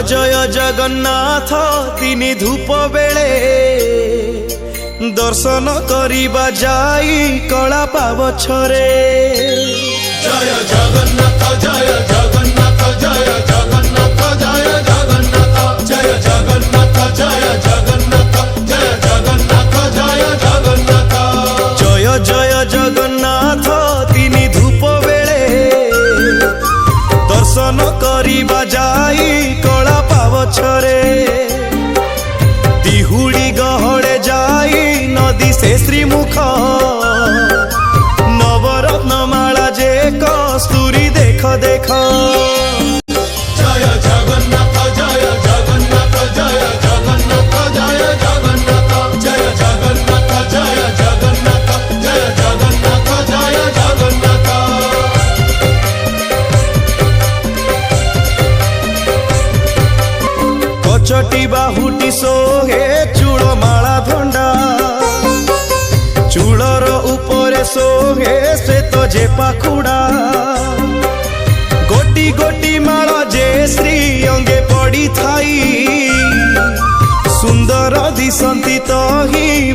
जय जगन्नाथ तिनि धूप बेले दर्शन करिबा जाई कला पावछरे। जय जगन्नाथ जय जगन्नाथ जय जगन्नाथ जय जगन्नाथ जय जगन्नाथ जय जगन्नाथ जय जगन्नाथ जय जगन्नाथ। जय जय जगन्नाथ तिनि धूप बेले दर्शन करिबा जाई कला पावछरे। दिहुड़ी गहड़े जाई नदी से श्रीमुख नवरत्नमाला जे कस्तूरी देख देख। जय जगन्नाथ जय जगन्नाथ जय जगन्नाथ जय जगन्नाथ जय जगन्नाथ जय जगन्नाथ जय जगन्नाथ जय जगन्नाथ। कचटी बाहुटी सोहे चूड़ माला धंडा चूड़र उपरे सोहे श्वेत जे पाखुड़ा। गोटी गोटी माला जे श्री अंगे पड़ी थाई सुंदर दिसंती तो ही